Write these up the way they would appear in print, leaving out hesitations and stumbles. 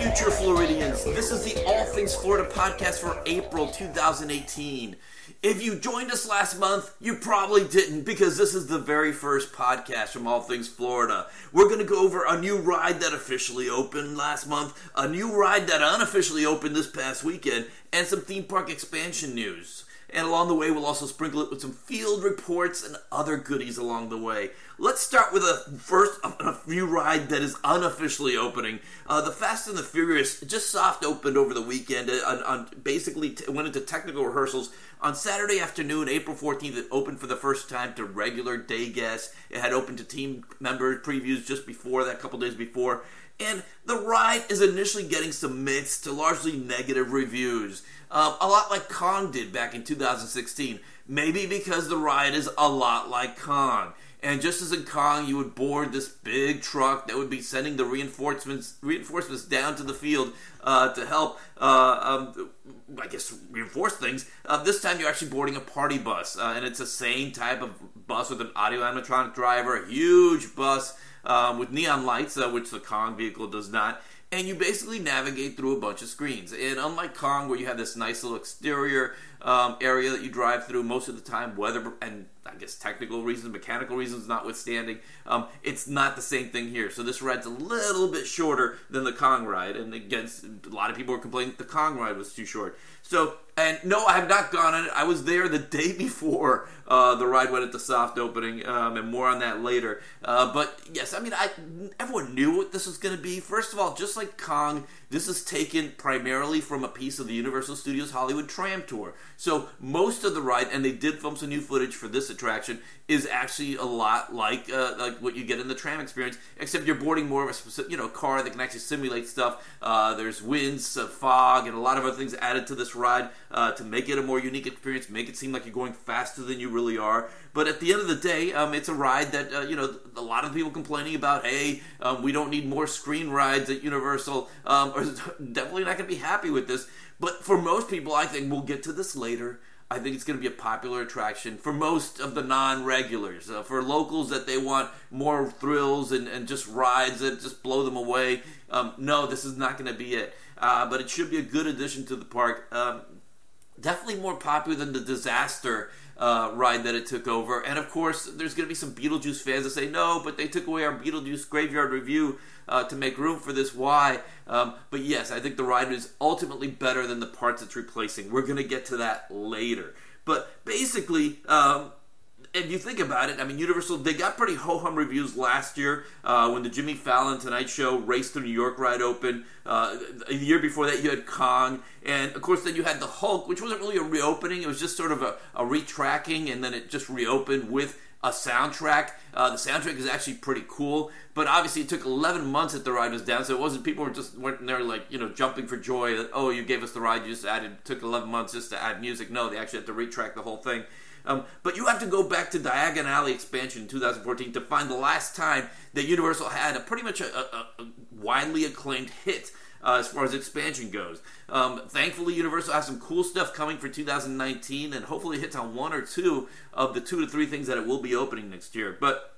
future Floridians. This is the All Things Florida podcast for April 2018. If you joined us last month, you probably didn't, because this is the very first podcast from All Things Florida. We're going to go over a new ride that officially opened last month, a new ride that unofficially opened this past weekend, and some theme park expansion news. And along the way, we'll also sprinkle it with some field reports and other goodies along the way. Let's start with a new ride that is unofficially opening. The Fast and the Furious just soft opened over the weekend. Basically went into technical rehearsals on Saturday afternoon, April 14th. It opened for the first time to regular day guests. It had opened to team member previews just before that, a couple days before. And the ride is initially getting some mixed to largely negative reviews. A lot like Kong did back in 2016. Maybe because the ride is a lot like Kong. And just as in Kong, you would board this big truck that would be sending the reinforcements down to the field to help, reinforce things. This time you're actually boarding a party bus. And it's the same type of bus with an audio animatronic driver, a huge bus with neon lights, which the Kong vehicle does not. And you basically navigate through a bunch of screens. And unlike Kong, where you have this nice little exterior area that you drive through most of the time, weather and I guess technical reasons, mechanical reasons notwithstanding, it's not the same thing here. So this ride's a little bit shorter than the Kong ride. And again, a lot of people were complaining that the Kong ride was too short. So, and no, I have not gone on it. I was there the day before the ride went into soft opening, and more on that later. But yes, I mean, everyone knew what this was going to be. First of all, just like Kong, this is taken primarily from a piece of the Universal Studios Hollywood Tram Tour. So most of the ride, and they did film some new footage for this attraction, is actually a lot like what you get in the tram experience, except you're boarding more of a specific, car that can actually simulate stuff. There's winds, fog, and a lot of other things added to this ride to make it a more unique experience, make it seem like you're going faster than you really are. But at the end of the day, it's a ride that, a lot of people complaining about, hey, we don't need more screen rides at Universal, are definitely not going to be happy with this. But for most people, I think we'll get to this later. I think it's going to be a popular attraction for most of the non-regulars. For locals that they want more thrills and just rides that just blow them away, no, this is not going to be it. But it should be a good addition to the park. Definitely more popular than the Disaster ride that it took over. And of course, there's going to be some Beetlejuice fans that say, no, but they took away our Beetlejuice Graveyard Review to make room for this. Why? But yes, I think the ride is ultimately better than the parts it's replacing. We're going to get to that later. But basically, if you think about it, I mean, Universal, they got pretty ho-hum reviews last year when the Jimmy Fallon Tonight Show Race to New York ride opened. A year before that, you had Kong. And, of course, then you had the Hulk, which wasn't really a reopening. It was just sort of a retracking, and then it just reopened with a soundtrack. The soundtrack is actually pretty cool, but obviously it took 11 months that the ride was down, so it wasn't, people weren't there like, jumping for joy that, oh, you gave us the ride, you just took 11 months just to add music. No, they actually had to retrack the whole thing. But you have to go back to Diagon Alley expansion in 2014 to find the last time that Universal had pretty much a widely acclaimed hit as far as expansion goes. Thankfully, Universal has some cool stuff coming for 2019, and hopefully it hits on one or two of the 2 to 3 things that it will be opening next year. But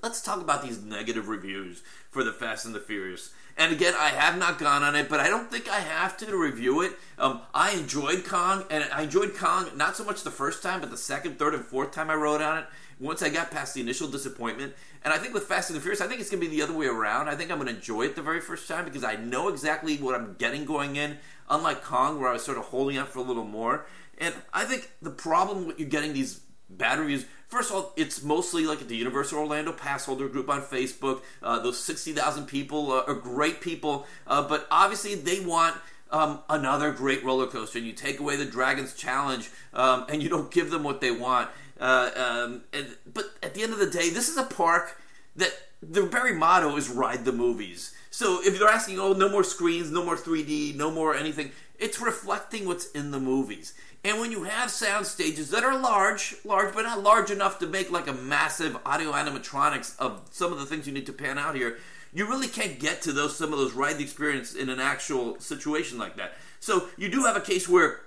let's talk about these negative reviews for the Fast and the Furious. And again, I have not gone on it, but I don't think I have to review it. I enjoyed Kong, and I enjoyed Kong not so much the first time, but the second, third, and fourth time I rode on it, once I got past the initial disappointment. And I think with Fast and the Furious, I think it's going to be the other way around. I think I'm going to enjoy it the very first time because I know exactly what I'm getting going in, unlike Kong, where I was sort of holding out for a little more. And I think the problem with you getting these bad reviews, first of all, it's mostly like the Universal Orlando pass holder group on Facebook. Those 60,000 people are great people, but obviously they want another great roller coaster, and you take away the Dragons Challenge, and you don't give them what they want. But at the end of the day, this is a park that the very motto is ride the movies. So if you're asking, oh, no more screens, no more 3D, no more anything, it's reflecting what's in the movies. And when you have sound stages that are large, but not large enough to make like a massive audio animatronics of some of the things you need to pan out here, you really can't get to some of those ride the experience in an actual situation like that. So you do have a case where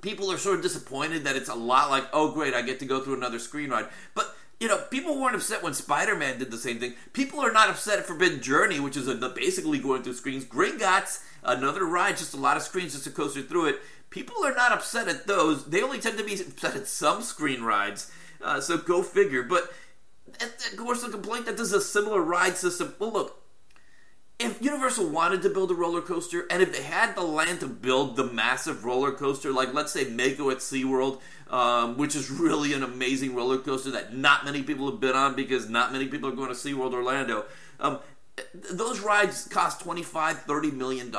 people are sort of disappointed that it's a lot like, oh great, I get to go through another screen ride. But people weren't upset when Spider-Man did the same thing. People are not upset at Forbidden Journey, which is basically going through screens. Gringotts, another ride, just a lot of screens, just a coaster through it. People are not upset at those. They only tend to be upset at some screen rides. So go figure. But, of course, the complaint that this is a similar ride system. Well, look, if Universal wanted to build a roller coaster, and if they had the land to build the massive roller coaster, like let's say Mako at SeaWorld, which is really an amazing roller coaster that not many people have been on because not many people are going to SeaWorld Orlando, those rides cost $25-30 million.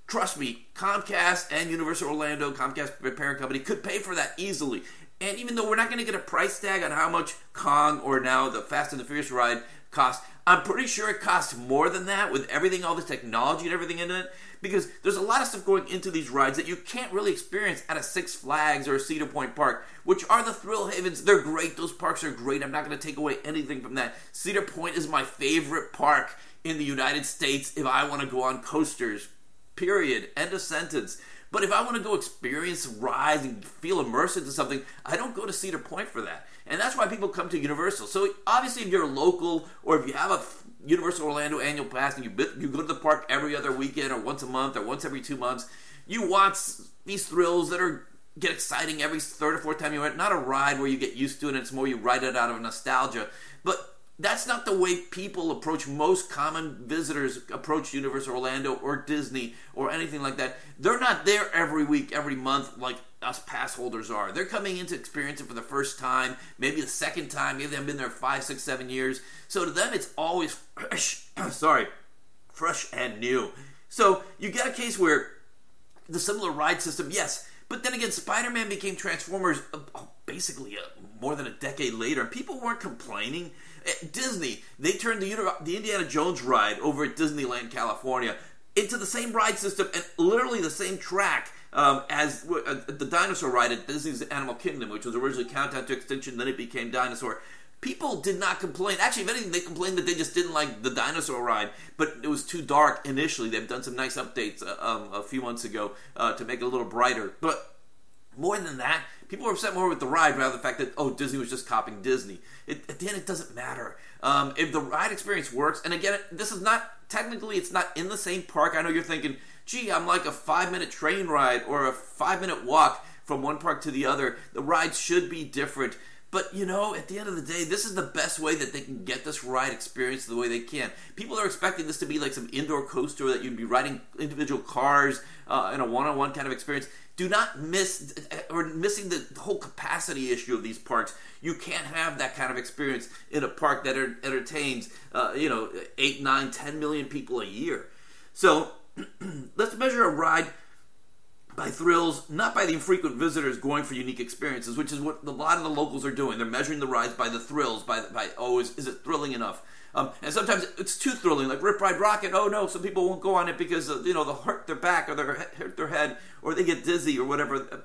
Trust me, Comcast and Universal Orlando, Comcast parent company, could pay for that easily. And even though we're not going to get a price tag on how much Kong or now the Fast and the Furious ride costs, I'm pretty sure it costs more than that with everything, all this technology and everything in it, because there's a lot of stuff going into these rides that you can't really experience at a Six Flags or a Cedar Point Park, which are the thrill havens. They're great. Those parks are great. I'm not going to take away anything from that. Cedar Point is my favorite park in the United States if I want to go on coasters, period. End of sentence. But if I want to go experience rides and feel immersed into something, I don't go to Cedar Point for that. And that's why people come to Universal. So obviously if you're local or if you have a Universal Orlando annual pass and you go to the park every other weekend or once a month or once every 2 months, you want these thrills that get exciting every third or fourth time you went. Not a ride where you get used to it and it's more you ride it out of nostalgia. But that's not the way people approach, most common visitors approach Universal Orlando or Disney or anything like that. They're not there every week, every month like us pass holders are. They're coming in to experience it for the first time, maybe the second time, maybe they've been there 5, 6, 7 years. So to them it's always fresh and new. So you get a case where the similar ride system, yes, but then again, Spider-Man became Transformers basically more than a decade later, and people weren't complaining. Disney, they turned the Indiana Jones ride over at Disneyland, California, into the same ride system and literally the same track as the dinosaur ride at Disney's Animal Kingdom, which was originally Countdown to Extinction, then it became Dinosaur. People did not complain. Actually, if anything, they complained that they just didn't like the dinosaur ride, but it was too dark initially. They've done some nice updates a few months ago to make it a little brighter. But more than that, people were upset more with the ride rather than the fact that, Disney was just copying Disney. At the end, it doesn't matter. If the ride experience works, and again, this is not, technically, it's not in the same park. I know you're thinking, gee, I'm like a 5-minute train ride or a 5-minute walk from one park to the other. The rides should be different. But, at the end of the day, this is the best way that they can get this ride experience the way they can. People are expecting this to be like some indoor coaster that you'd be riding individual cars in a one-on-one kind of experience. Do not missing the whole capacity issue of these parks. You can't have that kind of experience in a park that entertains, 8, 9, 10 million people a year. So, let's measure a ride by thrills, not by the infrequent visitors going for unique experiences, which is what a lot of the locals are doing. They're measuring the rides by the thrills, is it thrilling enough? And sometimes it's too thrilling, like Rip Ride Rocket. Oh no, some people won't go on it because they'll hurt their back or they'll hurt their head or they get dizzy or whatever.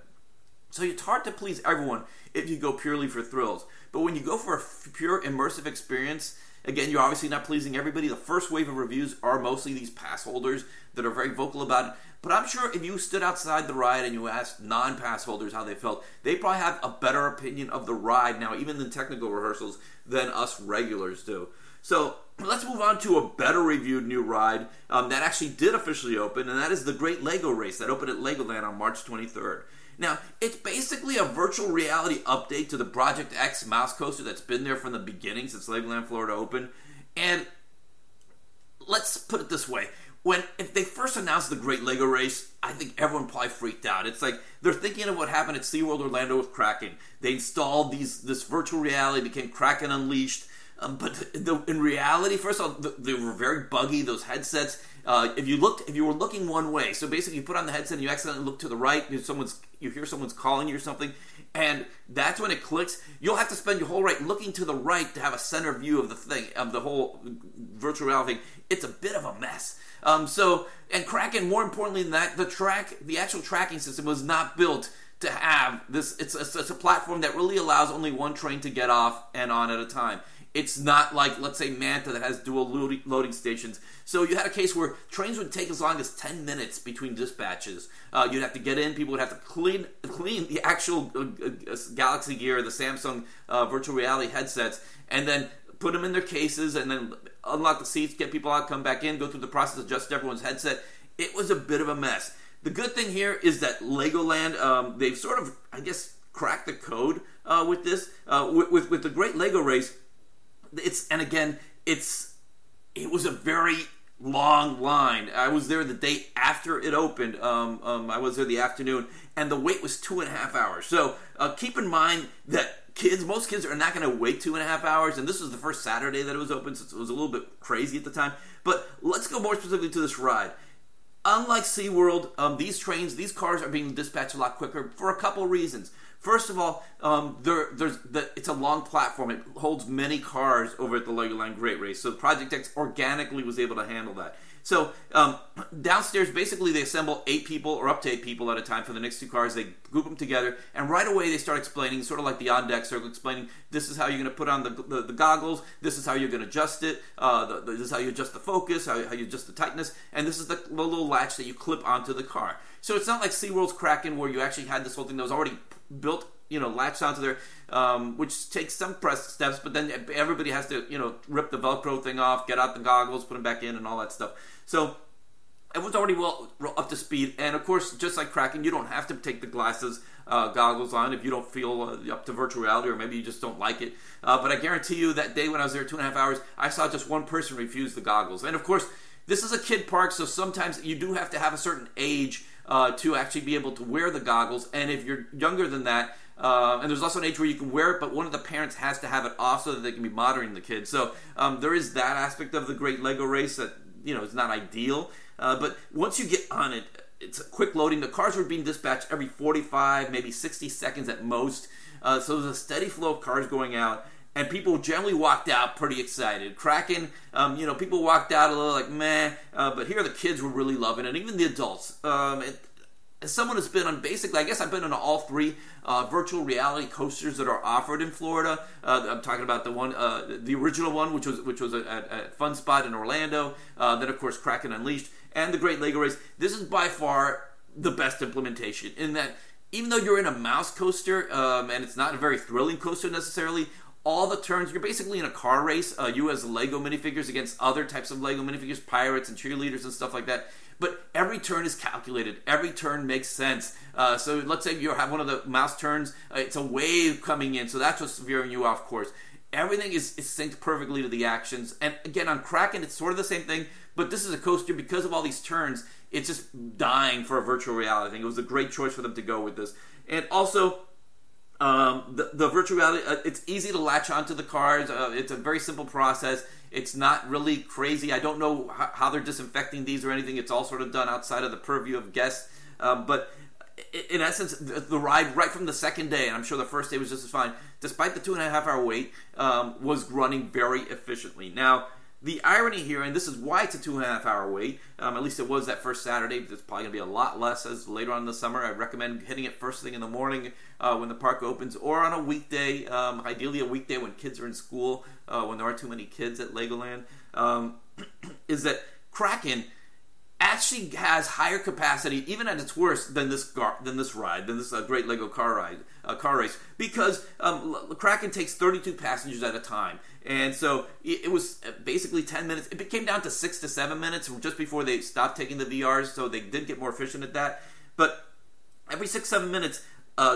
So it's hard to please everyone if you go purely for thrills. But when you go for a pure immersive experience, again, you're obviously not pleasing everybody. The first wave of reviews are mostly these pass holders that are very vocal about it. But I'm sure if you stood outside the ride and you asked non-pass holders how they felt, they probably have a better opinion of the ride now, even in technical rehearsals, than us regulars do. So let's move on to a better reviewed new ride that actually did officially open, and that is the Great Lego Race that opened at Legoland on March 23rd. Now, it's basically a virtual reality update to the Project X mouse coaster that's been there from the beginning since Legoland Florida opened. And let's put it this way. If they first announced the Great Lego Race, I think everyone probably freaked out. It's like they're thinking of what happened at SeaWorld Orlando with Kraken. They installed this virtual reality, became Kraken Unleashed. But in reality, first of all, they were very buggy, those headsets. If you were looking one way, so basically you put on the headset and you accidentally look to the right, you hear someone's calling you or something, and that's when it clicks. You'll have to spend your whole right looking to the right to have a center view of the thing, of the whole virtual reality thing. It's a bit of a mess. And Kraken, more importantly than that, the actual tracking system was not built to have this. It's a platform that really allows only one train to get off and on at a time. It's not like, let's say, Manta that has dual loading stations. So you had a case where trains would take as long as 10 minutes between dispatches. You'd have to get in, people would have to clean the actual Galaxy Gear, the Samsung virtual reality headsets, and then put them in their cases, and then unlock the seats, get people out, come back in, go through the process, adjust everyone's headset. It was a bit of a mess. The good thing here is that Legoland, they've sort of, I guess, cracked the code with this. With the Great Lego Race, it was a very long line. I was there the day after it opened. I was there the afternoon, and the wait was 2.5 hours. So keep in mind that most kids are not going to wait 2.5 hours, and this was the first Saturday that it was open, so it was a little bit crazy at the time. But let's go more specifically to this ride. Unlike SeaWorld, these cars are being dispatched a lot quicker for a couple reasons. First of all, it's a long platform. It holds many cars over at the Legoland Great Race. So Project X organically was able to handle that. So downstairs, basically, they assemble 8 people or up to 8 people at a time for the next 2 cars. They group them together, and right away they start explaining, sort of like the on-deck circle, explaining this is how you're going to put on the goggles, this is how you're going to adjust it, this is how you adjust the focus, how you adjust the tightness, and this is the little latch that you clip onto the car. So it's not like SeaWorld's Kraken, where you actually had this whole thing that was already built, latched onto there, which takes some press steps, but then everybody has to, rip the Velcro thing off, get out the goggles, put them back in, and all that stuff. So everyone's already well up to speed, and of course, just like Kraken, you don't have to take the goggles on if you don't feel up to virtual reality, or maybe you just don't like it. But I guarantee you, that day when I was there 2.5 hours, I saw just one person refuse the goggles. And of course, this is a kid park, so sometimes you do have to have a certain age to actually be able to wear the goggles. And if you're younger than that, and there's also an age where you can wear it, but one of the parents has to have it off so that they can be monitoring the kids. So there is that aspect of the Great Lego Race that is not ideal. But once you get on it, it's a quick loading. The cars were being dispatched every 45, maybe 60 seconds at most. So there's a steady flow of cars going out, and people generally walked out pretty excited. Kraken, people walked out a little like meh, but here the kids were really loving it, even the adults. As someone who's been on, basically, I guess I've been on all 3 virtual reality coasters that are offered in Florida. I'm talking about the one, the original one, which was at Fun Spot in Orlando. Then, of course, Kraken Unleashed and the Great Lego Race. This is by far the best implementation, in that even though you're in a mouse coaster, and it's not a very thrilling coaster necessarily, all the turns, you're basically in a car race, you as Lego minifigures against other types of Lego minifigures, pirates and cheerleaders and stuff like that. But every turn is calculated. Every turn makes sense. So let's say you have one of the mouse turns. It's a wave coming in, so that's what's veering you off course. Everything is synced perfectly to the actions. And again, on Kraken, it's sort of the same thing. But this is a coaster, because of all these turns, it's just dying for a virtual reality. I think it was a great choice for them to go with this. And also, the virtual reality, it's easy to latch onto the cars. It's a very simple process. It's not really crazy. I don't know how they're disinfecting these or anything. It's all sort of done outside of the purview of guests. But in essence, the ride right from the second day, and I'm sure the first day was just as fine, despite the 2.5 hour wait, was running very efficiently. Now, the irony here, and this is why it's a 2.5 hour wait, at least it was that first Saturday. It's probably going to be a lot less as later on in the summer. I recommend hitting it first thing in the morning when the park opens, or on a weekday, ideally a weekday when kids are in school, when there aren't too many kids at Legoland, is that Kraken actually has higher capacity, even at its worst, than this Great Lego car race, because Kraken takes 32 passengers at a time, and so it was basically 10 minutes. It came down to 6 to 7 minutes just before they stopped taking the VRs, so they did get more efficient at that. But every 6-7 minutes,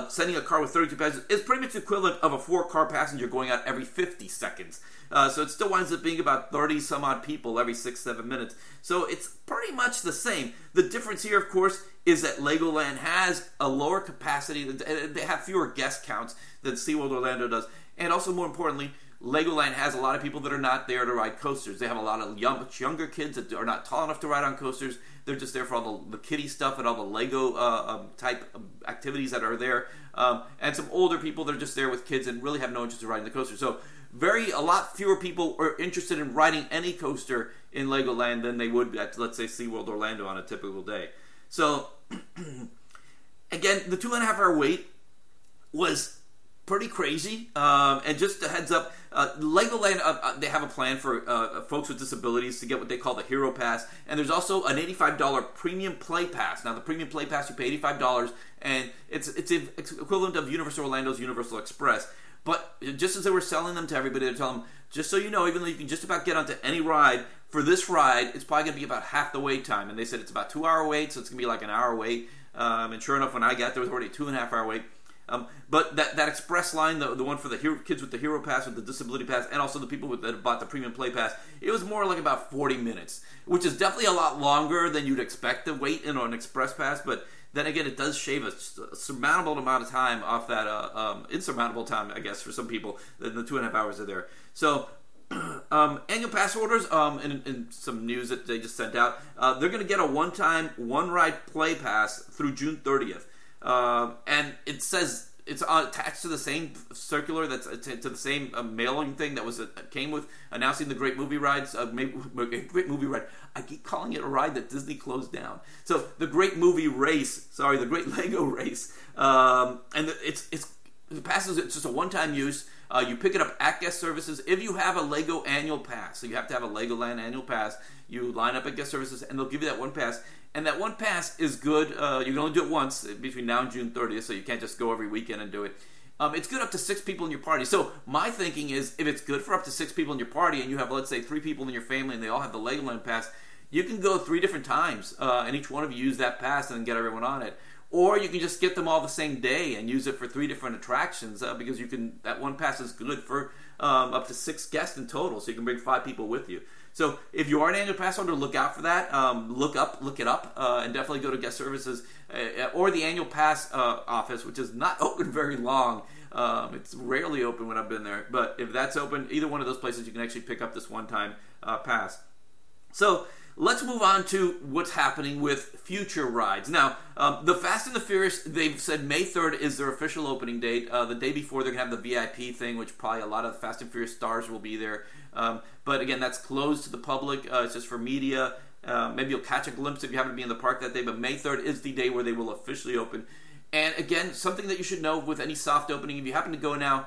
sending a car with 32 passengers is pretty much the equivalent of a 4-car passenger going out every 50 seconds. So it still winds up being about 30 some odd people every 6-7 minutes. So it's pretty much the same. The difference here, of course, is that Legoland has a lower capacity. They have fewer guest counts than SeaWorld Orlando does. And also, more importantly, Legoland has a lot of people that are not there to ride coasters. They have a lot of much younger kids that are not tall enough to ride on coasters. They're just there for all the kiddie stuff and all the Lego type activities that are there. And some older people that are just there with kids and really have no interest in riding the coaster. So a lot fewer people are interested in riding any coaster in Legoland than they would at, let's say, SeaWorld Orlando on a typical day. So, again, the 2.5 hour wait was pretty crazy. And just a heads up, Legoland, they have a plan for folks with disabilities to get what they call the Hero Pass. And there's also an $85 Premium Play Pass. Now, the Premium Play Pass, you pay $85, and it's equivalent of Universal Orlando's Universal Express. But just as they were selling them to everybody, they're telling them, just so you know, even though you can just about get onto any ride, for this ride, it's probably going to be about half the wait time. And they said it's about 2-hour wait, so it's going to be like an hour wait. And sure enough, when I got there, it was already a 2.5-hour wait. But that express line, the one for the kids with the Hero Pass, with the Disability Pass, and also the people that bought the Premium Play Pass, it was more like about 40 minutes, which is definitely a lot longer than you'd expect to wait in an Express Pass. But then again, it does shave a surmountable amount of time off that insurmountable time, I guess, for some people. The 2.5 hours are there. So annual pass holders, in some news that they just sent out, they're going to get a one-time, one-ride play pass through June 30th. And it says it's attached to the same circular that's to the same mailing thing that came with announcing the Great Movie Rides. Great Movie Ride. I keep calling it a ride that Disney closed down. So the Great Movie Race. Sorry, the Great Lego Race. And the passes. It's just a one-time use. You pick it up at guest services. If you have a Lego annual pass, so you have to have a Legoland annual pass, you line up at guest services, and they'll give you that one pass. And that one pass is good. You can only do it once between now and June 30th, so you can't just go every weekend and do it. It's good up to 6 people in your party. So my thinking is, if it's good for up to 6 people in your party, and you have, let's say, 3 people in your family, and they all have the Legoland pass, you can go 3 different times, and each one of you use that pass and then get everyone on it. Or you can just get them all the same day and use it for 3 different attractions, because that one pass is good for up to 6 guests in total, so you can bring 5 people with you. So if you are an annual pass holder, look out for that. Look it up, and definitely go to guest services or the annual pass office, which is not open very long. It's rarely open when I've been there, but if that's open, either one of those places, you can actually pick up this one-time pass. So let's move on to what's happening with future rides. Now, the Fast and the Furious, they've said May 3rd is their official opening date. The day before, they're going to have the VIP thing, which probably a lot of the Fast and Furious stars will be there. But again, that's closed to the public. It's just for media. Maybe you'll catch a glimpse if you happen to be in the park that day, but May 3rd is the day where they will officially open. And again, something that you should know with any soft opening, if you happen to go now,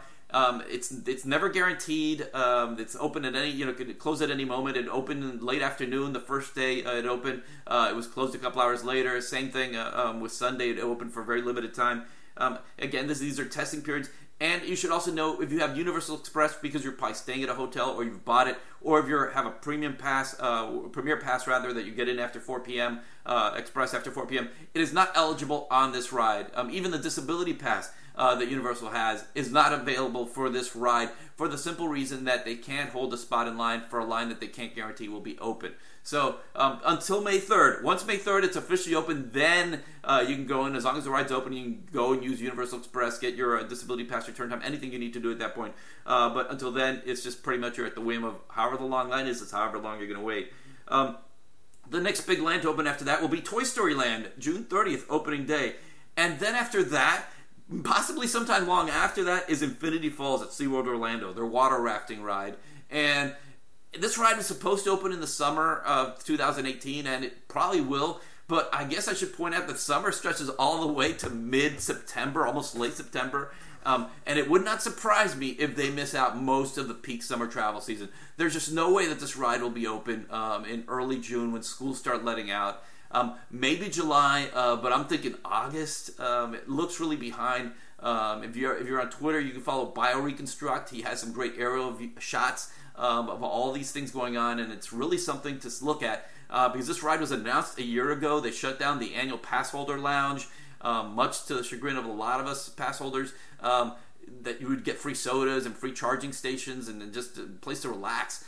it's never guaranteed. It's open at it could close at any moment. It opened in late afternoon the first day it opened. It was closed a couple hours later. Same thing with Sunday. It opened for a very limited time. Again, these are testing periods. And you should also know, if you have Universal Express, because you're probably staying at a hotel or you've bought it, or if you have a Premier Pass that you get in after 4 p.m., Express after 4 p.m., it is not eligible on this ride. Even the Disability Pass that Universal has is not available for this ride, for the simple reason that they can't hold a spot in line for a line that they can't guarantee will be open. So until May 3rd. Once May 3rd it's officially open, then you can go in. As long as the ride's open, you can go and use Universal Express, get your Disability Pass return time, anything you need to do at that point. But until then, it's just pretty much you're at the whim of however the long line is, it's however long you're going to wait. The next big land to open after that will be Toy Story Land, June 30th, opening day. And then after that, possibly sometime long after that, is Infinity Falls at SeaWorld Orlando, their water rafting ride. And this ride is supposed to open in the summer of 2018, and it probably will. But I guess I should point out that summer stretches all the way to mid-September, almost late September. And it would not surprise me if they miss out most of the peak summer travel season. There's just no way that this ride will be open in early June when schools start letting out. Maybe July, but I'm thinking August. It looks really behind. If you're on Twitter, you can follow BioReconstruct. He has some great aerial shots of all these things going on, and it's really something to look at because this ride was announced a year ago. They shut down the annual pass holder lounge, much to the chagrin of a lot of us pass holders, that you would get free sodas and free charging stations and just a place to relax.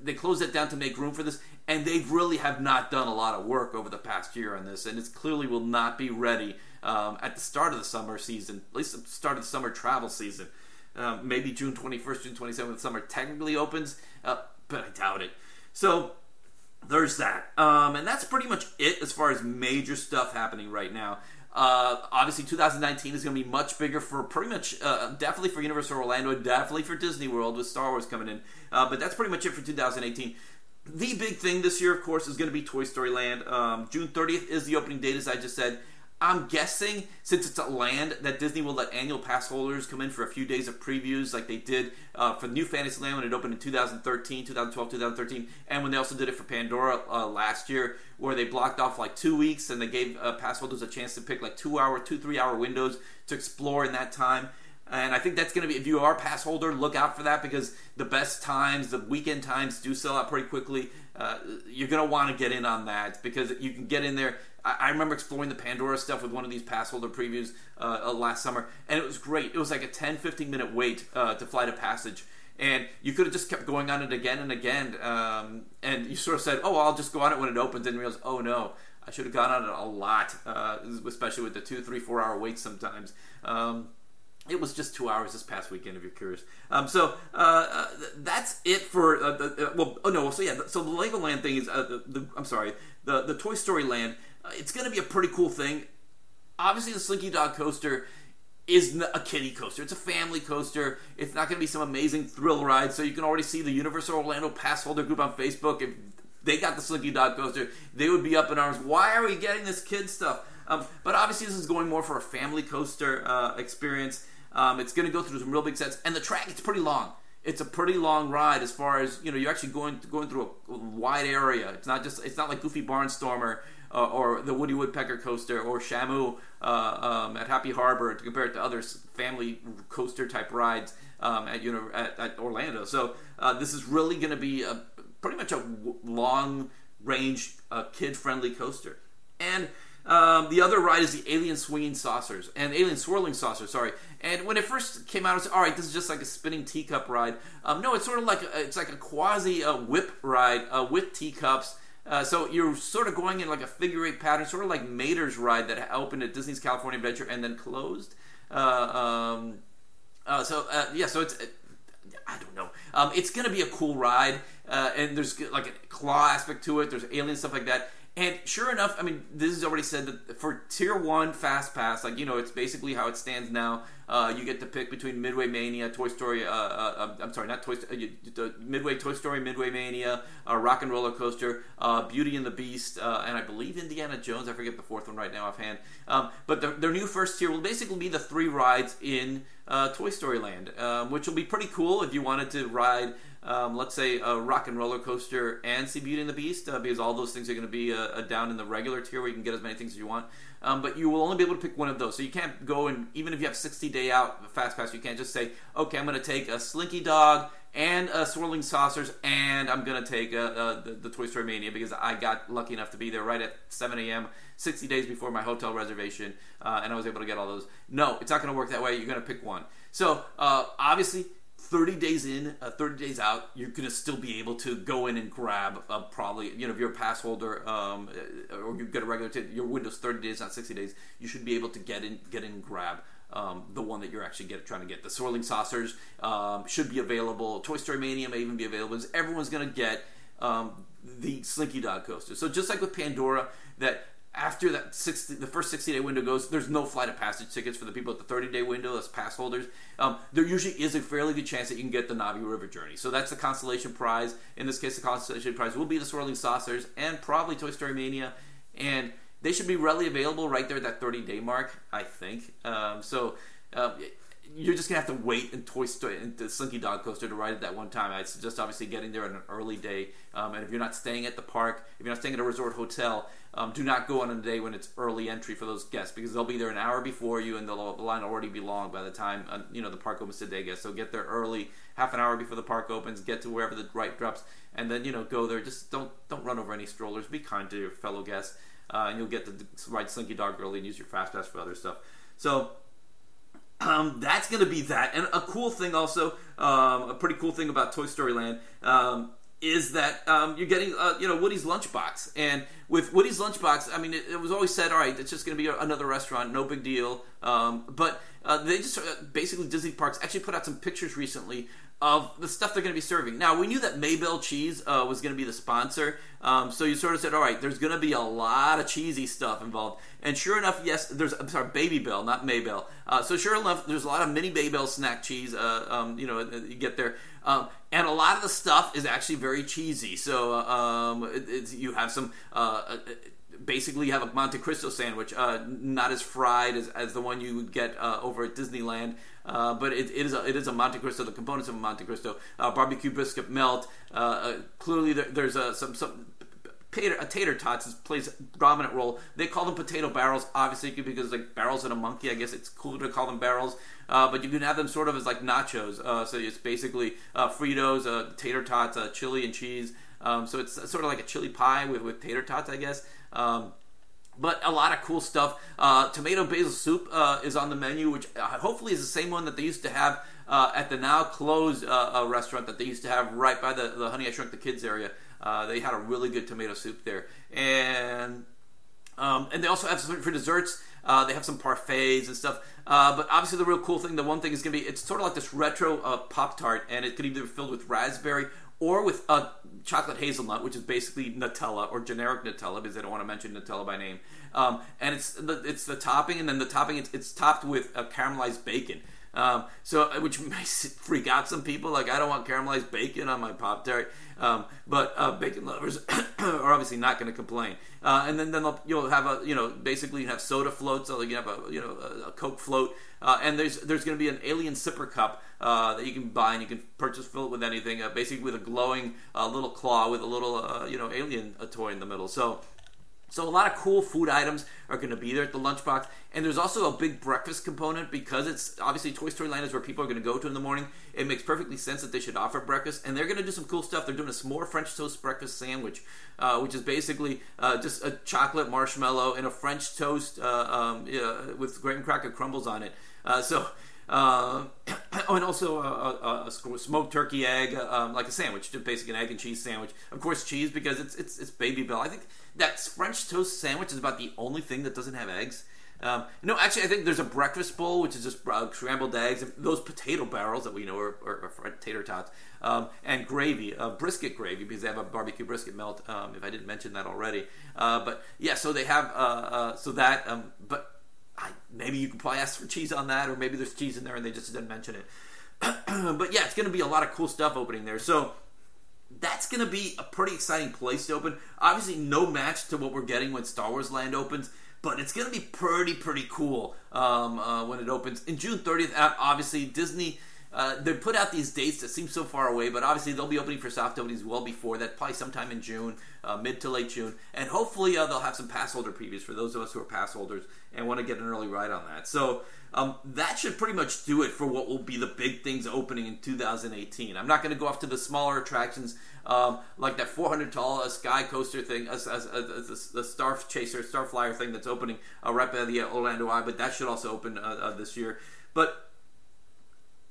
They closed it down to make room for this, and they really have not done a lot of work over the past year on this, and it clearly will not be ready at the start of the summer season, at least at the start of the summer travel season. Maybe June 21st, June 27th, the summer technically opens, but I doubt it. So there's that. And that's pretty much it as far as major stuff happening right now. Obviously, 2019 is going to be much bigger for pretty much, definitely for Universal Orlando, definitely for Disney World with Star Wars coming in. But that's pretty much it for 2018. The big thing this year, of course, is going to be Toy Story Land. June 30th is the opening date, as I just said. I'm guessing, since it's a land, that Disney will let annual pass holders come in for a few days of previews like they did for New Fantasyland when it opened in 2013, 2012, 2013, and when they also did it for Pandora last year, where they blocked off like 2 weeks and they gave pass holders a chance to pick like 3-hour windows to explore in that time. And I think that's going to be, if you are a pass holder, look out for that, because the best times, the weekend times, do sell out pretty quickly. You're going to want to get in on that, because you can get in there. I remember exploring the Pandora stuff with one of these pass holder previews last summer, and it was great. It was like a 10-15 minute wait to Flight of Passage, and you could have just kept going on it again and again, and you sort of said, oh, I'll just go on it when it opens, and realize, oh no, I should have gone on it a lot, especially with the 2, 3, 4 hour waits sometimes. It was just 2 hours this past weekend, if you're curious. So that's it for So the Legoland thing is the Toy Story Land. It's going to be a pretty cool thing. Obviously, the Slinky Dog coaster is a kiddie coaster. It's a family coaster. It's not going to be some amazing thrill ride. So you can already see the Universal Orlando pass holder group on Facebook. If they got the Slinky Dog coaster, they would be up in arms. Why are we getting this kid stuff? But obviously, this is going more for a family coaster experience. It's going to go through some real big sets, and the track, it's pretty long. It's a pretty long ride as far as, you're actually going through a wide area. It's not like Goofy Barnstormer or the Woody Woodpecker coaster or Shamu at Happy Harbor, to compare it to other family coaster type rides at Orlando. So this is really going to be pretty much a long range kid friendly coaster. And the other ride is the Alien Swirling Saucers. And when it first came out, I was all right, this is just like a spinning teacup ride. No, it's sort of like a quasi whip ride with teacups. So you're sort of going in like a figure eight pattern, sort of like Mater's ride that opened at Disney's California Adventure and then closed. So it's. I don't know. It's going to be a cool ride, and there's like a claw aspect to it. There's alien stuff like that. And sure enough, I mean, this is already said that for Tier 1 Fast Pass, it's basically how it stands now. You get to pick between Midway Mania, Toy Story, Midway Toy Story, Midway Mania, Rock and Roller Coaster, Beauty and the Beast, and I believe Indiana Jones. I forget the fourth one right now offhand. But their new first tier will basically be the 3 rides in Toy Story Land, which will be pretty cool if you wanted to ride, let's say, a Rock and Roller Coaster and see Beauty and the Beast, because all those things are going to be down in the regular tier where you can get as many things as you want. But you will only be able to pick one of those. So you can't go and, even if you have 60-day out Fast Pass, you can't just say, okay, I'm going to take a Slinky Dog and Swirling Saucers, and I'm going to take the Toy Story Mania because I got lucky enough to be there right at 7 a.m., 60 days before my hotel reservation, and I was able to get all those. No, it's not going to work that way. You're going to pick one. So, obviously, 30 days in, 30 days out, you're going to still be able to go in and grab probably, if you're a pass holder or you get a regular ticket, your window's 30 days, not 60 days, you should be able to get in and grab the one that you're actually trying to get. The Swirling Saucers should be available. Toy Story Mania may even be available. Everyone's going to get the Slinky Dog coaster. So just like with Pandora, that after the first 60-day window goes, there's no Flight of Passage tickets for the people at the 30-day window as pass holders. There usually is a fairly good chance that you can get the Navi River Journey. So that's the consolation prize. In this case, the consolation prize will be the Swirling Saucers and probably Toy Story Mania. And they should be readily available right there at that 30-day mark, I think. You're just going to have to wait in the Slinky Dog coaster to ride it that one time. I suggest obviously getting there on an early day. And if you're not staying at the park, if you're not staying at a resort hotel, do not go on a day when it's early entry for those guests, because they'll be there an hour before you and the line will already be long by the time the park opens today, guests. So get there early, half an hour before the park opens, get to wherever the ride drops, and then go there. Just don't run over any strollers. Be kind to your fellow guests, and you'll get to ride Slinky Dog early and use your Fast Pass for other stuff. So that's going to be that. And a cool thing also, a pretty cool thing about Toy Story Land, is that you're getting, Woody's Lunchbox. And with Woody's Lunchbox, I mean, it was always said, all right, it's just going to be another restaurant, no big deal. But they just, basically Disney Parks actually put out some pictures recently of the stuff they're going to be serving. Now, we knew that Maybell Cheese was going to be the sponsor, so you sort of said, all right, there's going to be a lot of cheesy stuff involved. And sure enough, yes, Baby Bell, not Maybell. So sure enough, there's a lot of mini Maybell snack cheese, you get there. And a lot of the stuff is actually very cheesy. So you have some basically you have a Monte Cristo sandwich, not as fried as the one you would get over at Disneyland, but it is a Monte Cristo. The components of a Monte Cristo, barbecue brisket melt. Clearly, there's some tater tots plays a dominant role. They call them potato barrels, obviously, because like barrels in a monkey. I guess it's cooler to call them barrels. But you can have them sort of as like nachos. So it's basically Fritos, tater tots, chili and cheese. So it's sort of like a chili pie with tater tots, I guess. But a lot of cool stuff. Tomato basil soup is on the menu, which hopefully is the same one that they used to have at the now closed restaurant that they used to have right by the Honey I Shrunk the Kids area. They had a really good tomato soup there. And they also have some for desserts. They have some parfaits and stuff. But obviously the real cool thing, the one thing is going to be, it's sort of like this retro Pop-Tart, and it could either be filled with raspberry or with chocolate hazelnut, which is basically Nutella or generic Nutella because they don't want to mention Nutella by name. And it's the topping, and then the topping it's topped with caramelized bacon. So which may freak out some people. Like, I don't want caramelized bacon on my Pop-Tart. But bacon lovers are obviously not going to complain. And then you'll have basically you have soda floats. So you have a Coke float. And there's going to be an alien sipper cup that you can buy, and you can fill it with anything. Basically with a glowing little claw with a little alien toy in the middle. So a lot of cool food items are going to be there at the lunchbox. And there's also a big breakfast component because it's obviously Toy Story Land is where people are going to go to in the morning. It makes perfectly sense that they should offer breakfast. And they're going to do some cool stuff. They're doing a s'more French toast breakfast sandwich, which is basically just a chocolate marshmallow and a French toast with graham cracker crumbles on it. And also a smoked turkey egg, like a sandwich, just basically an egg and cheese sandwich. Of course, cheese because it's Baby Bell. I think that French toast sandwich is about the only thing that doesn't have eggs. No, actually, I think there's a breakfast bowl, which is just scrambled eggs, and those potato barrels that we know are tater tots, and gravy, brisket gravy, because they have a barbecue brisket melt, if I didn't mention that already. But yeah, so they have, but maybe you can probably ask for cheese on that, or maybe there's cheese in there and they just didn't mention it. But yeah, it's going to be a lot of cool stuff opening there. So that's going to be a pretty exciting place to open. Obviously, no match to what we're getting when Star Wars Land opens, but it's going to be pretty cool when it opens. In June 30th, obviously, Disney, they put out these dates that seem so far away, but obviously they'll be opening for soft openings well before that, probably sometime in June, mid to late June. And hopefully they'll have some pass holder previews for those of us who are pass holders and want to get an early ride on that. So that should pretty much do it for what will be the big things opening in 2018. I'm not going to go off to the smaller attractions like that 400-tall sky coaster thing, the Star Chaser, Star Flyer thing that's opening right by the Orlando Eye, but that should also open this year. But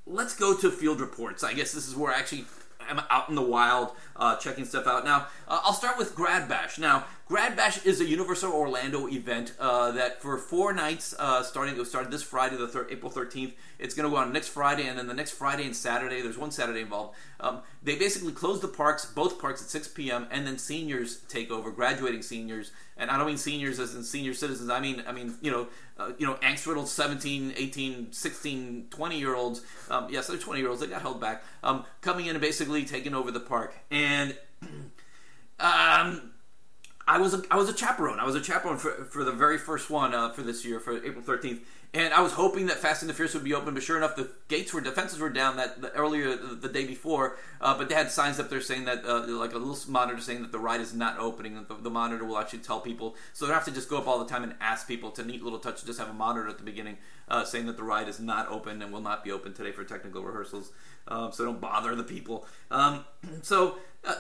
let's go to field reports. I guess this is where I actually am out in the wild checking stuff out. Now, I'll start with Grad Bash. Now, Grad Bash is a Universal Orlando event that for 4 nights, it started this Friday, April 13th. It's going to go on next Friday, and then the next Friday and Saturday, there's one Saturday involved. They basically close the parks, both parks at 6 p.m., and then seniors take over, graduating seniors. And I don't mean seniors as in senior citizens. I mean, angst-riddled 17, 18, 16, 20-year-olds. Yes, they're 20-year-olds. They got held back. Coming in and basically taking over the park. And I was a chaperone. I was a chaperone for the very first one for this year, for April 13th. And I was hoping that Fast and the Furious would be open, but sure enough, the fences were down earlier the day before. But they had signs up there saying that, like a little monitor saying that the ride is not opening. That the monitor will actually tell people, so they don't have to just go up all the time and ask people. It's a neat little touch to just have a monitor at the beginning saying that the ride is not open and will not be open today for technical rehearsals. So don't bother the people.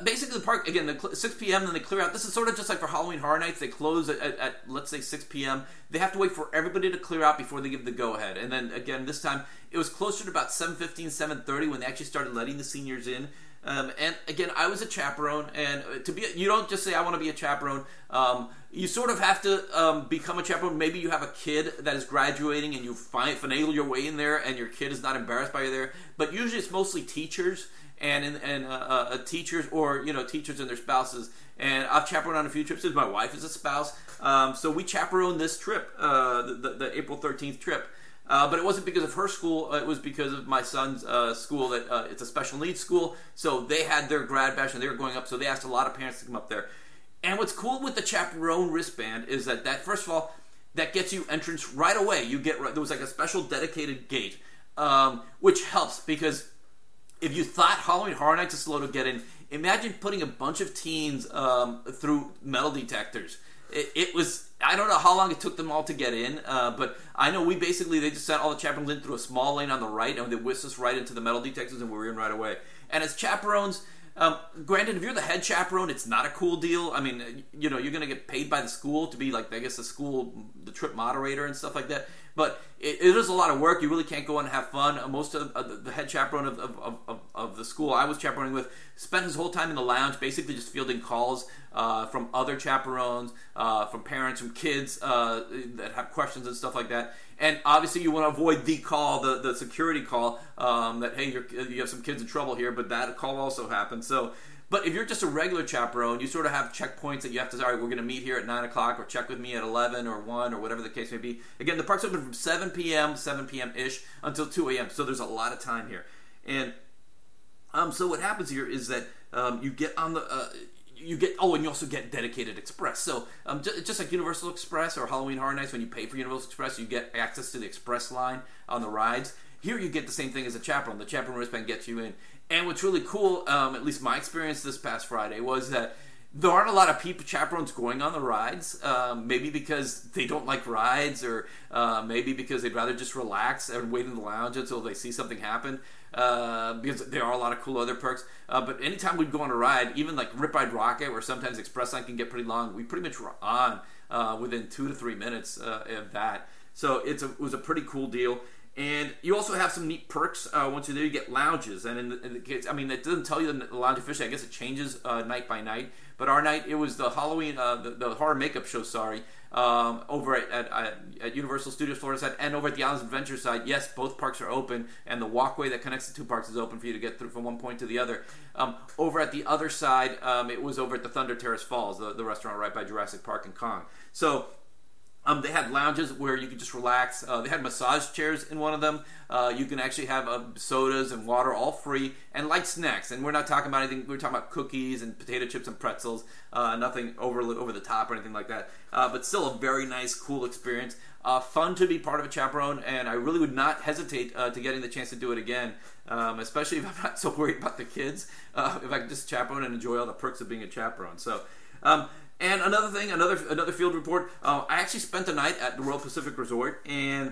Basically, the park, again, 6 p.m., then they clear out. This is sort of just like for Halloween Horror Nights. They close at let's say, 6 p.m. They have to wait for everybody to clear out before they give the go-ahead. And then, again, this time, it was closer to about 7:15, 7:30 when they actually started letting the seniors in. And, again, I was a chaperone. And you don't just say, I want to be a chaperone. You sort of have to become a chaperone. Maybe you have a kid that is graduating and you finagle your way in there and your kid is not embarrassed by you there. But usually it's mostly teachers. And teachers or teachers and their spouses, and I've chaperoned on a few trips since my wife is a spouse. So we chaperoned this trip, the April 13th trip. But it wasn't because of her school. It was because of my son's school. It's a special needs school, so they had their Grad Bash and they were going up. So they asked a lot of parents to come up there. And what's cool with the Chaperone wristband is that first of all, that gets you entrance right away. There was like a special dedicated gate, which helps because if you thought Halloween Horror Nights is slow to get in, imagine putting a bunch of teens through metal detectors. It was, I don't know how long it took them all to get in, but I know they just sent all the chaperones in through a small lane on the right, and they whisked us right into the metal detectors, and we were in right away. And as chaperones, granted, if you're the head chaperone, it's not a cool deal. I mean, you're going to get paid by the school to be like, I guess, the trip moderator and stuff like that. But it is a lot of work. You really can't go and have fun. Most of the head chaperone of the school I was chaperoning with spent his whole time in the lounge, basically just fielding calls from other chaperones, from parents, from kids that have questions and stuff like that. And obviously, you want to avoid the call, the security call, that hey, you have some kids in trouble here. But that call also happens. So. But if you're just a regular chaperone, you sort of have checkpoints that you have to say, all right, we're going to meet here at 9 o'clock, or check with me at 11 or 1 or whatever the case may be. Again, the park's open from 7 p.m.-ish until 2 a.m., so there's a lot of time here. And so what happens here is that you get on the... and you also get dedicated express. So just like Universal Express or Halloween Horror Nights, when you pay for Universal Express, you get access to the express line on the rides. Here you get the same thing as a chaperone. The chaperone wristband gets you in. And what's really cool, at least my experience this past Friday, was that there aren't a lot of chaperones going on the rides. Maybe because they don't like rides, or maybe because they'd rather just relax and wait in the lounge until they see something happen. Because there are a lot of cool other perks. But anytime we'd go on a ride, even like Rip Ride Rocket, where sometimes Express Line can get pretty long, we pretty much were on within 2 to 3 minutes of that. So it was a pretty cool deal. And you also have some neat perks. Once you're there, you get lounges. And in the case, I mean, it doesn't tell you the lounge officially. I guess it changes night by night. But our night, it was the Halloween, the horror makeup show, over at Universal Studios Florida side and over at the Islands Adventure side. Yes, both parks are open, and the walkway that connects the two parks is open for you to get through from one point to the other. Over at the other side, it was over at the Thunder Terrace Falls, the restaurant right by Jurassic Park and Kong. So... they had lounges where you could just relax. They had massage chairs in one of them. You can actually have sodas and water, all free, and light snacks. And we're not talking about anything. We're talking about cookies and potato chips and pretzels. Nothing over the top or anything like that. But still a very nice, cool experience. Fun to be part of a chaperone, and I really would not hesitate to getting the chance to do it again, especially if I'm not so worried about the kids. If I could just chaperone and enjoy all the perks of being a chaperone. So... and another thing, another field report. I actually spent the night at the Royal Pacific Resort, and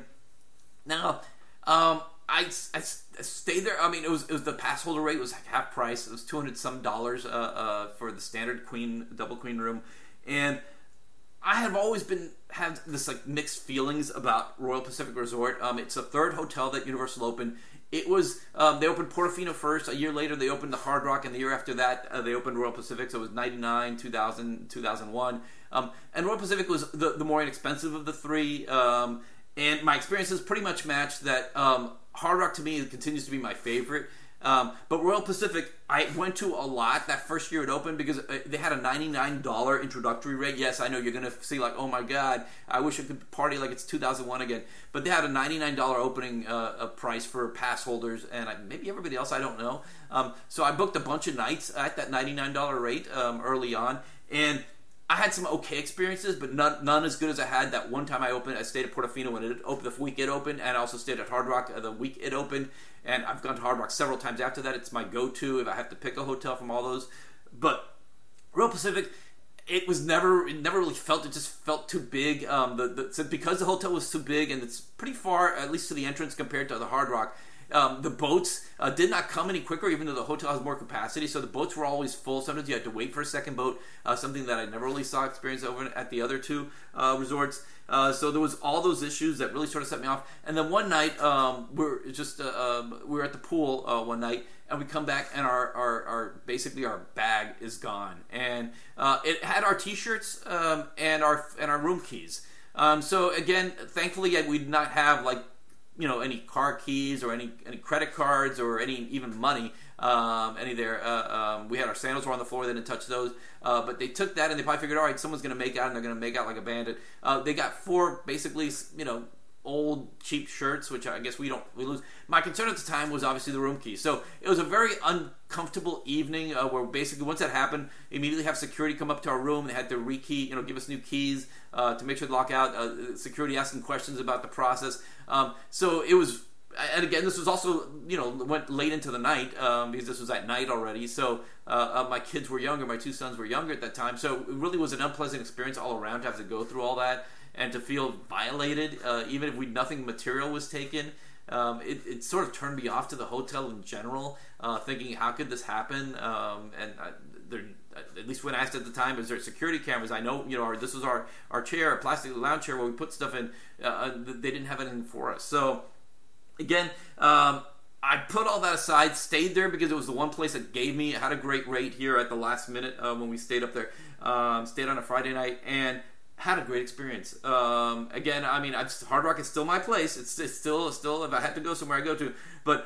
now I stayed there. I mean, it was the pass holder rate was like half price. It was $200 some for the standard double queen room, and I have always had this like mixed feelings about Royal Pacific Resort. It's the third hotel that Universal opened. It was, they opened Portofino first. A year later, they opened the Hard Rock, and the year after that, they opened Royal Pacific. So it was 99, 2000, 2001. And Royal Pacific was the more inexpensive of the three. And my experiences pretty much matched that. Hard Rock, to me, continues to be my favorite. But Royal Pacific, I went to a lot that first year it opened because they had a $99 introductory rate. Yes, I know you're going to see like, oh my God, I wish I could party like it's 2001 again. But they had a $99 opening price for pass holders, and maybe everybody else, I don't know. So I booked a bunch of nights at that $99 rate early on, and I had some okay experiences, but none as good as I had that one time I stayed at Portofino when it opened, the week it opened, and I also stayed at Hard Rock the week it opened. And I've gone to Hard Rock several times after that. It's my go-to if I have to pick a hotel from all those. But Royal Pacific, it never really felt. It just felt too big. Because the hotel was too big and it's pretty far, at least to the entrance compared to the Hard Rock. The boats did not come any quicker, even though the hotel has more capacity. So the boats were always full. Sometimes you had to wait for a second boat, something that I never really saw experience over at the other two resorts. So there was all those issues that really sort of set me off. And then one night, we were at the pool one night, and we come back, and our basically our bag is gone, and it had our T-shirts and our room keys. So again, thankfully, we did not have any car keys or any credit cards or any even money any there. We had our sandals were on the floor. They didn't touch those. But they took that and they probably figured, all right, someone's going to make out and they're going to make out like a bandit. They got 4 basically, old cheap shirts, which I guess we lose. My concern at the time was obviously the room key. So it was a very uncomfortable evening where basically once that happened, immediately have security come up to our room. They had to rekey, give us new keys to make sure to lock out. Security asking questions about the process. So it was, and again, this was also, went late into the night because this was at night already. So my kids were younger. My 2 sons were younger at that time. So it really was an unpleasant experience all around to have to go through all that and to feel violated, even if nothing material was taken. It sort of turned me off to the hotel in general, thinking, how could this happen? At least when asked at the time, is there security cameras? I know, this was our chair, a plastic lounge chair where we put stuff in. They didn't have anything for us. So, again, I put all that aside, stayed there because it was the one place that had a great rate here at the last minute when we stayed up there. Stayed on a Friday night and had a great experience. Again, I mean, Hard Rock is still my place. It's still if I had to go somewhere, I go to. But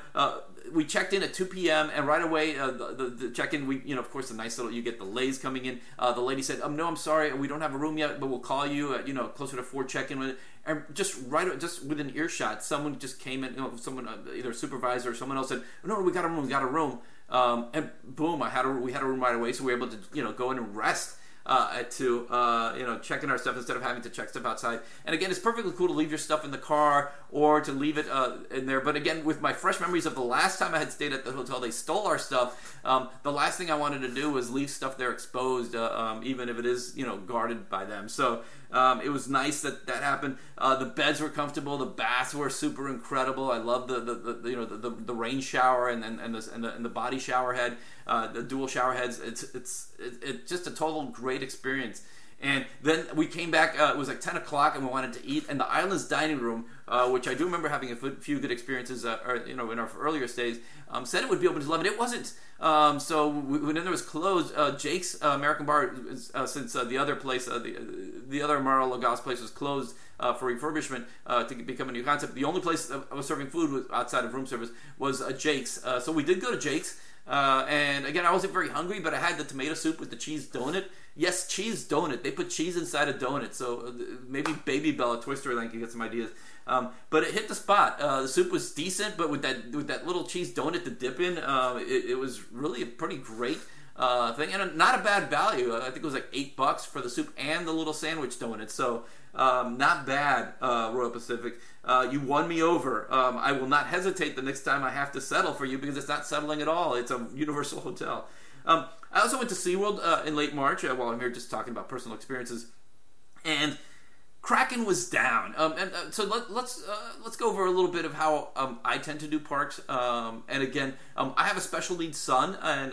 we checked in at 2 p.m. and right away the check-in, of course, the nice little, you get the lays coming in. The lady said, no, I'm sorry, we don't have a room yet, but we'll call you at, closer to 4 check-in. And just within earshot, someone just came in, someone, either a supervisor or someone else said, no, we got a room. And boom, we had a room right away, so we were able to, go in and rest. Checking our stuff instead of having to check stuff outside. And again, it's perfectly cool to leave your stuff in the car or to leave it in there. But again, with my fresh memories of the last time I had stayed at the hotel, they stole our stuff. The last thing I wanted to do was leave stuff there exposed, even if it is, guarded by them. So it was nice that happened. The beds were comfortable. The baths were super incredible. I love the rain shower and the body shower head, the dual shower heads. It's just a total great experience. And then we came back, it was like 10 o'clock and we wanted to eat, and the Island's dining room, which I do remember having a few good experiences in our earlier stays, said it would be open to 11. It wasn't. So when it was closed, Jake's American Bar, since the other place, the other Mar-a-Lago's place was closed for refurbishment to become a new concept. The only place that was serving food outside of room service was Jake's. So we did go to Jake's. And again, I wasn't very hungry, but I had the tomato soup with the cheese donut. Yes, cheese donut. They put cheese inside a donut, so maybe Baby Bella Twister Land can get some ideas. But it hit the spot. The soup was decent, but with that little cheese donut to dip in, it was really a pretty great thing, and not a bad value. I think it was like $8 for the soup and the little sandwich donut. So not bad, Royal Pacific. You won me over. I will not hesitate the next time I have to settle for you because it's not settling at all. It's a universal hotel. I also went to SeaWorld in late March while I'm here just talking about personal experiences. And Kraken was down. So let's go over a little bit of how I tend to do parks. And again, I have a special needs son, and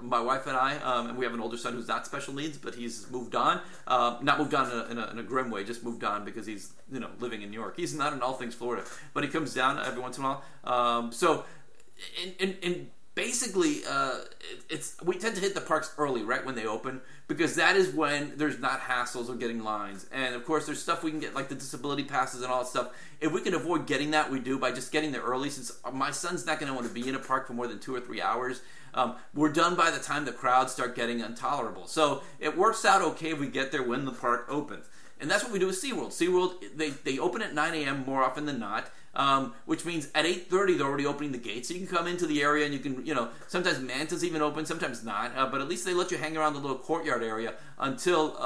my wife and I, and we have an older son who's not special needs, but he's moved on. Not moved on in a grim way, just moved on because he's living in New York. He's not in all things Florida, but he comes down every once in a while. So basically, we tend to hit the parks early, right when they open, because that is when there's not hassles or getting lines. And of course, there's stuff we can get, like the disability passes and all that stuff. If we can avoid getting that, we do by just getting there early. Since my son's not going to want to be in a park for more than 2 or 3 hours, we're done by the time the crowds start getting intolerable. So it works out okay if we get there when the park opens. And that's what we do with SeaWorld. SeaWorld, they open at 9 a.m. more often than not. Which means at 8:30 they're already opening the gates, so you can come into the area and you can, sometimes Manta's even open, sometimes not, but at least they let you hang around the little courtyard area until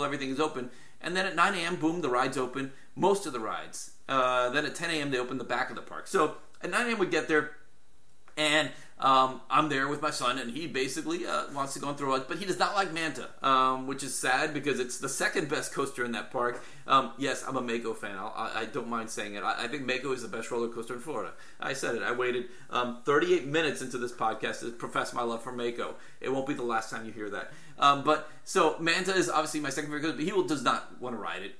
everything is open. And then at 9 a.m., boom, the rides open, most of the rides. Then at 10 a.m. they open the back of the park. So at 9 a.m. we get there, and I'm there with my son, and he basically wants to go and throw it, but he does not like Manta, which is sad because it's the second best coaster in that park. Yes, I'm a Mako fan. I don't mind saying it. I think Mako is the best roller coaster in Florida. I said it. I waited 38 minutes into this podcast to profess my love for Mako. It won't be the last time you hear that. But so Manta is obviously my second favorite coaster, but he does not want to ride it.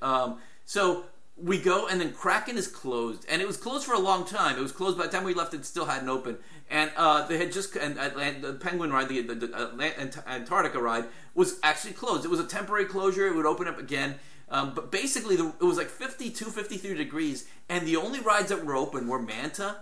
So we go, and then Kraken is closed, and it was closed for a long time. It was closed by the time we left. It still hadn't opened, and they had just the Penguin ride, the Antarctica ride, was actually closed. It was a temporary closure. It would open up again, but basically it was like 52, 53 degrees, and the only rides that were open were Manta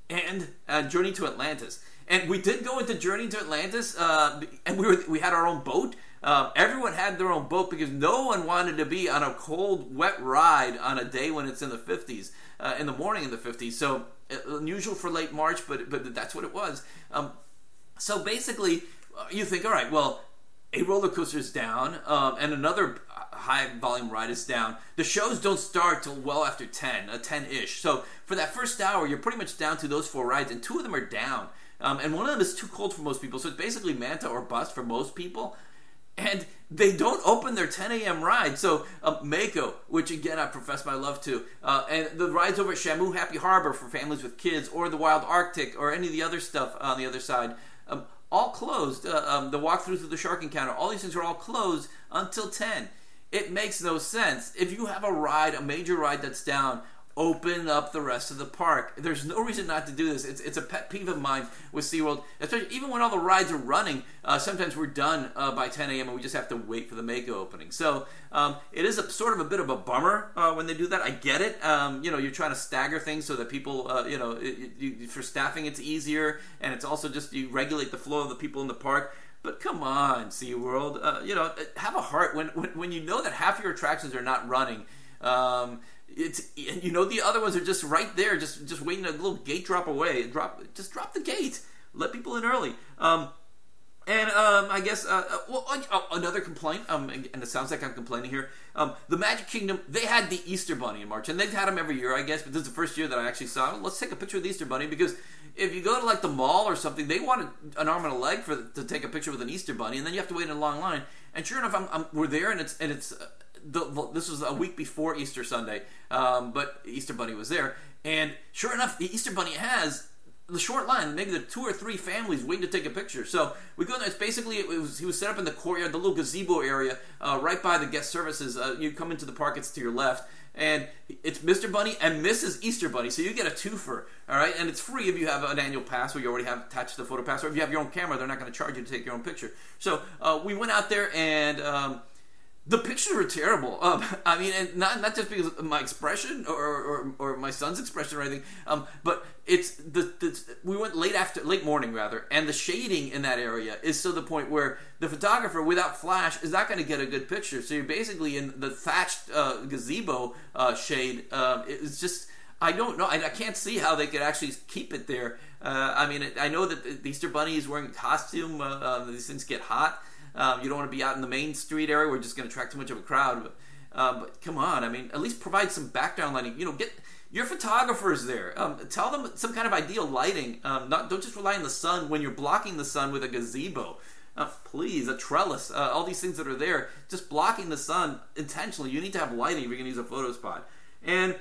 and Journey to Atlantis. And we did go into Journey to Atlantis, and we had our own boat. Everyone had their own boat because no one wanted to be on a cold, wet ride on a day when it's in the 50s, in the morning in the 50s. So unusual for late March, but that's what it was. So basically, you think, all right, well, a roller coaster is down, and another high volume ride is down. The shows don't start till well after 10-ish. So for that first hour, you're pretty much down to those 4 rides, and 2 of them are down. And one of them is too cold for most people. So it's basically Manta or bust for most people. And they don't open their 10 a.m. ride. So Mako, which again I profess my love to, and the rides over at Shamu Happy Harbor for families with kids, or the Wild Arctic, or any of the other stuff on the other side, all closed. The walkthrough through the shark encounter, all these things are all closed until 10. It makes no sense. If you have a ride, a major ride that's down, open up the rest of the park. There's no reason not to do this. It's a pet peeve of mine with SeaWorld, especially even when all the rides are running. Sometimes we're done by 10 a.m. and we just have to wait for the Mako opening. So it is sort of a bit of a bummer when they do that. I get it. You're trying to stagger things so that people, for staffing it's easier, and it's also just you regulate the flow of the people in the park. But come on, SeaWorld, have a heart when you know that half your attractions are not running. The other ones are just right there, just waiting a little gate drop away. Just drop the gate. Let people in early. I guess another complaint. And it sounds like I'm complaining here. The Magic Kingdom, they had the Easter Bunny in March, and they've had them every year, I guess. But this is the first year that I actually saw it. Let's take a picture of the Easter Bunny, because if you go to like the mall or something, they wanted an arm and a leg to take a picture with an Easter Bunny, and then you have to wait in a long line. And sure enough, we're there, and it's. This was a week before Easter Sunday, but Easter Bunny was there, and sure enough, the Easter Bunny has the short line, maybe the 2 or 3 families waiting to take a picture. So we go there. It's basically he was set up in the courtyard, the little gazebo area, right by the guest services. You come into the park, it's to your left, and it's Mr. Bunny and Mrs. Easter Bunny. So you get a twofer, all right, and it's free if you have an annual pass or you already have attached to the photo pass, or if you have your own camera, they're not going to charge you to take your own picture. So we went out there and. The pictures were terrible. And not just because of my expression or my son's expression or anything, but it's we went late morning rather, and the shading in that area is to the point where the photographer without flash is not going to get a good picture. So you're basically in the thatched gazebo shade. It's just I don't know. I can't see how they could actually keep it there. I know that the Easter Bunny is wearing a costume. These things get hot. You don't want to be out in the main street area where you're just going to attract too much of a crowd. But come on, at least provide some background lighting. Get your photographers there. Tell them some kind of ideal lighting. Don't just rely on the sun when you're blocking the sun with a gazebo. Please, a trellis. All these things that are there, just blocking the sun intentionally. You need to have lighting if you're going to use a photo spot. And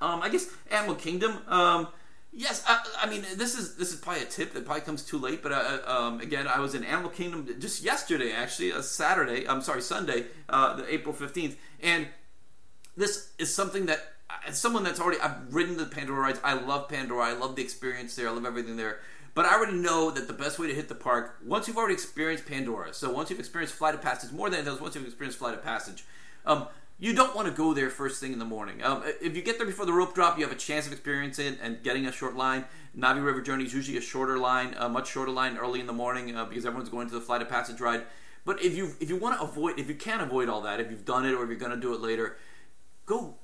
I guess Animal Kingdom. Yes, this is probably a tip that probably comes too late, but again, I was in Animal Kingdom just yesterday, actually, Sunday, April 15th, and this is something that, as someone that's I've ridden the Pandora rides, I love Pandora, I love the experience there, I love everything there, but I already know that the best way to hit the park, once you've already experienced Pandora, so once you've experienced Flight of Passage, more than those, once you've experienced Flight of Passage, you don't want to go there first thing in the morning. If you get there before the rope drop, you have a chance of experiencing it and getting a short line. Navi River Journey is usually a shorter line, a much shorter line early in the morning because everyone's going to the Flight of Passage ride. But if you want to avoid, if you can avoid all that, if you've done it or if you're going to do it later, go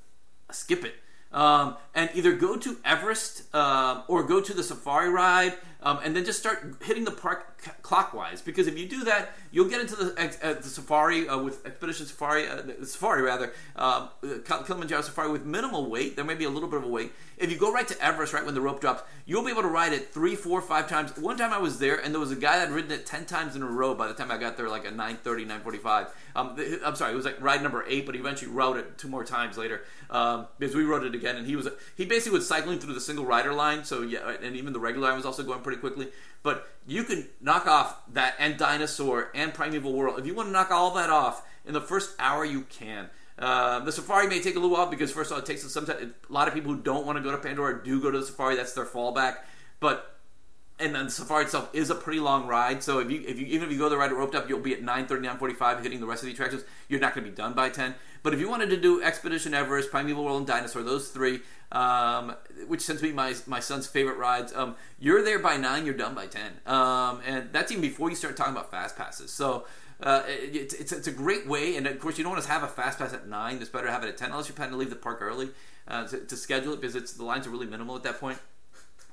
skip it. And either go to Everest or go to the safari ride and then just start hitting the park clockwise, because if you do that, you'll get into the safari with Expedition Safari, Kilimanjaro Safari with minimal weight. There may be a little bit of a wait. If you go right to Everest right when the rope drops, you'll be able to ride it 3, 4, 5 times. One time I was there and there was a guy that had ridden it 10 times in a row by the time I got there, like at 9:30, 9:45. I'm sorry, it was like ride number 8, but he eventually rode it 2 more times later because we rode it again, and he basically was cycling through the single rider line. So yeah, and even the regular line was also going pretty quickly. But you can knock off that and Dinosaur and Primeval World. If you want to knock all that off in the first hour, you can. The safari may take a little while because first of all, it takes sometimes a lot of people who don't want to go to Pandora do go to the safari. That's their fallback. And then the safari itself is a pretty long ride. So even if you go the ride roped up, you'll be at 9:30, 9:45 hitting the rest of the attractions. You're not going to be done by 10. But if you wanted to do Expedition Everest, Primeval World, and Dinosaur, those 3, which tends to be my son's favorite rides, you're there by 9, you're done by 10. And that's even before you start talking about fast passes. So it's a great way. And of course, you don't want to have a fast pass at 9. It's better to have it at 10, unless you're planning to leave the park early to schedule it, because the lines are really minimal at that point.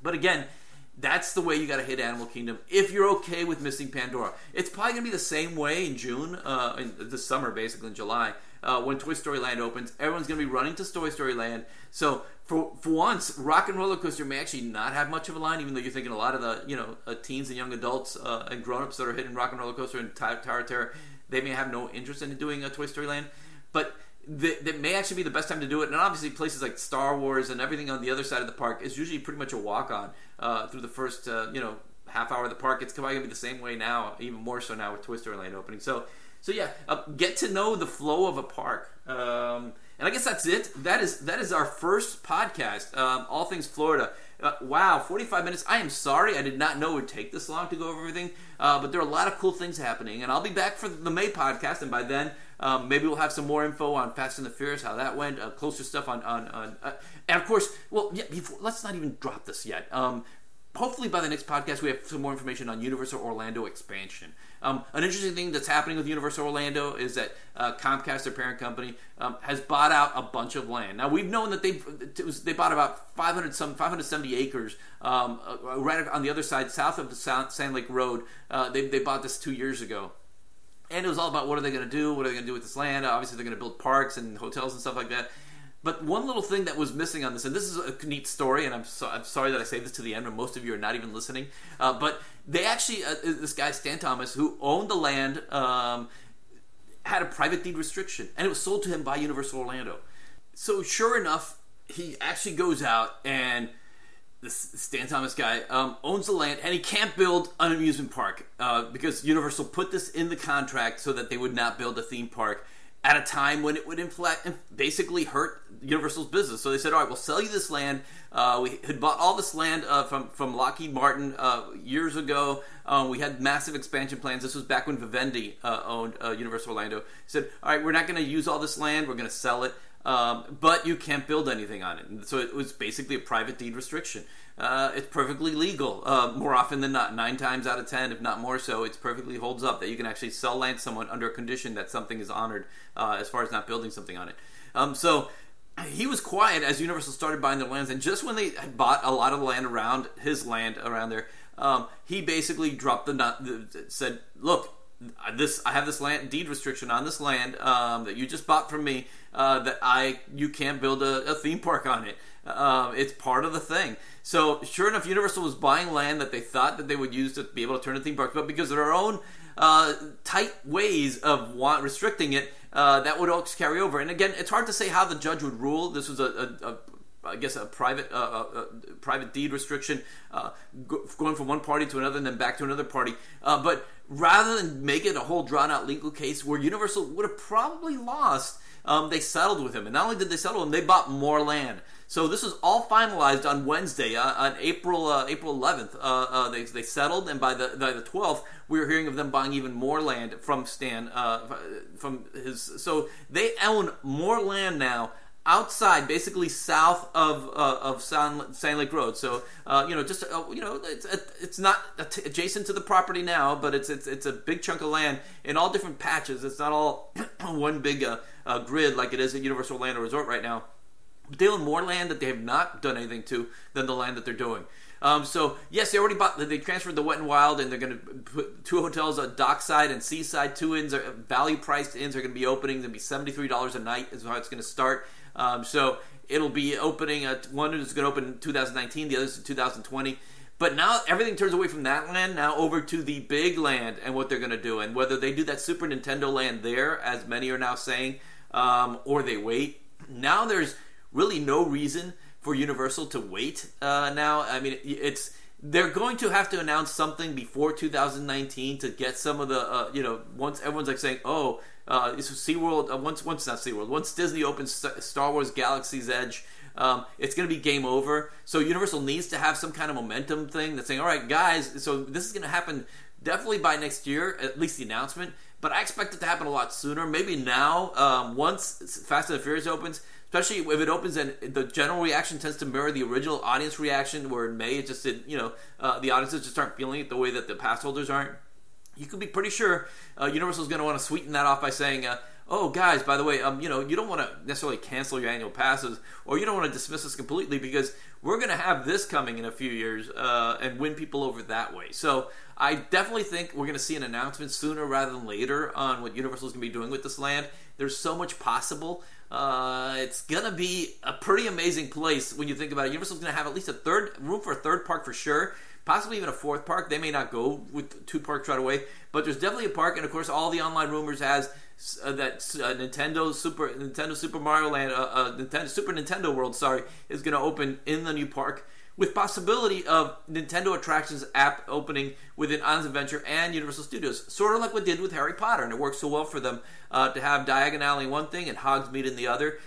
But again, that's the way you got to hit Animal Kingdom if you're okay with missing Pandora. It's probably going to be the same way in June, in this summer, basically in July, when Toy Story Land opens. Everyone's going to be running to Toy Story Land. So for once, Rock and Roller Coaster may actually not have much of a line, even though you're thinking a lot of the teens and young adults and grown-ups that are hitting Rock and Roller Coaster and Tower of Terror, they may have no interest in doing a Toy Story Land. But that may actually be the best time to do it. And obviously places like Star Wars and everything on the other side of the park is usually pretty much a walk-on through the first half hour of the park. It's probably going to be the same way now, even more so now with Toy Story Land opening. So yeah, get to know the flow of a park. And I guess that's it. That is our first podcast, all things Florida. Wow, 45 minutes. I am sorry. I did not know it would take this long to go over everything. But there are a lot of cool things happening. And I'll be back for the May podcast. And by then, maybe we'll have some more info on Fast and the Furious, how that went, closer stuff on and of course, well, yeah, let's not even drop this yet. Hopefully by the next podcast we have some more information on Universal Orlando expansion. An interesting thing that's happening with Universal Orlando is that Comcast, their parent company, has bought out a bunch of land. Now we've known that they bought about 570 acres right on the other side, south of the Sand Lake Road. They bought this 2 years ago. And it was all about what are they going to do? What are they going to do with this land? Obviously they're going to build parks and hotels and stuff like that. But one little thing that was missing on this, and this is a neat story, and I'm sorry that I say this to the end when most of you are not even listening, but they actually, this guy, Stan Thomas, who owned the land, had a private deed restriction, and it was sold to him by Universal Orlando. So sure enough, he actually goes out, and this Stan Thomas guy owns the land, and he can't build an amusement park because Universal put this in the contract so that they would not build a theme park at a time when it would basically hurt Universal's business. So they said, all right, we'll sell you this land. We had bought all this land from Lockheed Martin years ago. We had massive expansion plans. This was back when Vivendi owned Universal Orlando. He said, all right, we're not going to use all this land. We're going to sell it. But you can't build anything on it. And so it was basically a private deed restriction. It's perfectly legal more often than not. 9 times out of 10, if not more so, it's perfectly holds up that you can actually sell land to someone under a condition that something is honored as far as not building something on it. So he was quiet as Universal started buying their lands, and just when they had bought a lot of land around his land around there, he basically dropped said, look, I have this land deed restriction on this land that you just bought from me that you can't build a theme park on it. It's part of the thing. So sure enough, Universal was buying land that they thought that they would use to be able to turn into theme parks, but because of their own tight ways of restricting it, that would always carry over. And again, it's hard to say how the judge would rule. This was I guess a private deed restriction going from one party to another and then back to another party. But rather than make it a whole drawn-out legal case where Universal would have probably lost, they settled with him. And not only did they settle him, they bought more land. So this was all finalized on Wednesday, on April 11th. They settled, and by the 12th, we were hearing of them buying even more land from Stan. So they own more land now outside, basically south of Sand Lake Road. So it's not adjacent to the property now, but it's a big chunk of land in all different patches. It's not all one big grid like it is at Universal Orlando Resort right now. They own more land that they have not done anything to than the land that they're doing. So yes, they already they transferred the Wet and Wild, and they're going to put 2 hotels, Dockside and Seaside. 2 inns, value-priced inns are going to be opening. They'll be $73 a night is how it's going to start. So it'll be opening. One is going to open in 2019, the other is in 2020. But now everything turns away from that land now over to the big land and what they're going to do, and whether they do that Super Nintendo land there, as many are now saying, or they wait. Now there's really no reason for Universal to wait now. I mean, they're going to have to announce something before 2019 to get some of the, once everyone's like saying, it's SeaWorld, once not SeaWorld, once Disney opens Star Wars Galaxy's Edge, it's going to be game over. So Universal needs to have some kind of momentum thing that's saying, all right, guys, so this is going to happen definitely by next year, at least the announcement, but I expect it to happen a lot sooner, maybe now, once Fast and the Furious opens. Especially if it opens and the general reaction tends to mirror the original audience reaction, where in May it just did, the audiences just aren't feeling it the way that the pass holders aren't. you can be pretty sure Universal's going to want to sweeten that off by saying, oh, guys, by the way, you don't want to necessarily cancel your annual passes, or you don't want to dismiss us completely, because we're going to have this coming in a few years and win people over that way. So I definitely think we're going to see an announcement sooner rather than later on what Universal's going to be doing with this land. There's so much possible. It's going to be a pretty amazing place when you think about it. Universal's going to have at least room for a third park for sure. Possibly even a fourth park. They may not go with 2 parks right away, but there's definitely a park. And of course, all the online rumors has that Nintendo Super Mario Land, Super Nintendo World, is going to open in the new park, with possibility of Nintendo Attractions app opening within Islands Adventure and Universal Studios, sort of like what did with Harry Potter, and it works so well for them to have Diagon Alley in one thing and Hogsmeade in the other.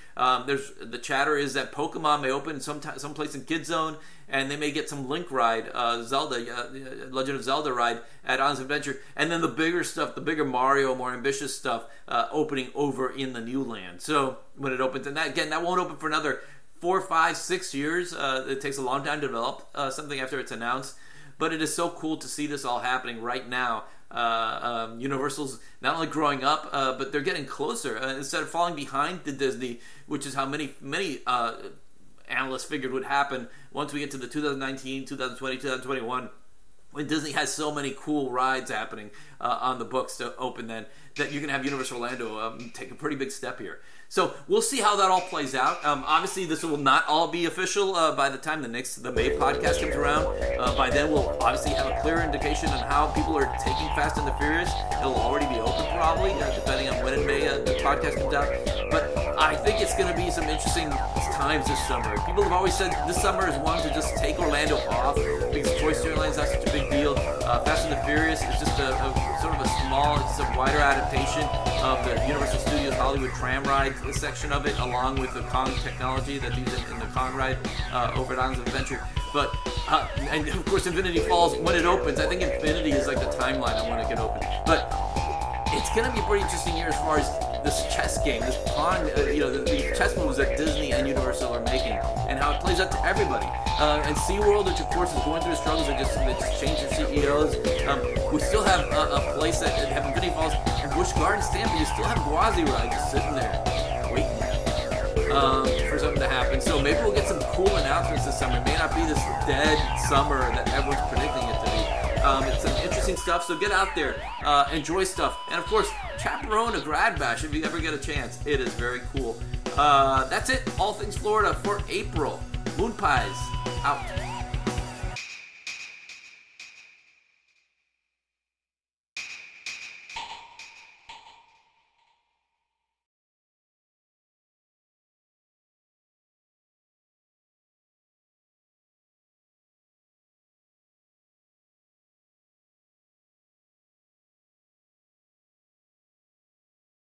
There's the chatter is that Pokemon may open someplace in Kid Zone, and they may get some Link ride, Legend of Zelda ride at Islands Adventure, and then the bigger stuff, the bigger Mario, more ambitious stuff, opening over in the new land. So when it opens, and that won't open for another 4, 5, 6 years. It takes a long time to develop something after it's announced, but it is so cool to see this all happening right now. Universal's not only growing up, but they're getting closer. Instead of falling behind the Disney, which is how many analysts figured would happen once we get to the 2019, 2020, 2021, when Disney has so many cool rides happening on the books to open, then that you can have Universal Orlando take a pretty big step here. So we'll see how that all plays out. Obviously, this will not all be official by the time the May podcast comes around. By then, we'll obviously have a clear indication on how people are taking Fast and the Furious. It'll already be open probably, depending on when in May the podcast comes out. But I think it's going to be some interesting times this summer. People have always said this summer is one to just take Orlando off because Toy Story Land's not such a big deal. Fast and the Furious is just a sort of a small, it's a wider adaptation of the Universal Studios Hollywood tram ride section of it, along with the Kong technology that's used in the Kong ride over at Islands of Adventure. But and of course, Infinity Falls, when it opens, I think Infinity is like the timeline on when it can open. But it's going to be a pretty interesting year as far as this chess game, this pawn, the chess moves that Disney and Universal are making, and how it plays out to everybody. And SeaWorld, which of course is going through the struggles, they just changed their CEOs. We still have a place that have Infinity Falls and Busch Gardens, Tampa. You still have Gwazi Ride just sitting there waiting for something to happen. So maybe we'll get some cool announcements this summer. It may not be this dead summer that everyone's predicting it to be. It's some interesting stuff, so get out there, enjoy stuff, and of course, chaperone a Grad Bash if you ever get a chance. It is very cool. That's it, all things Florida for April. Moon Pies out.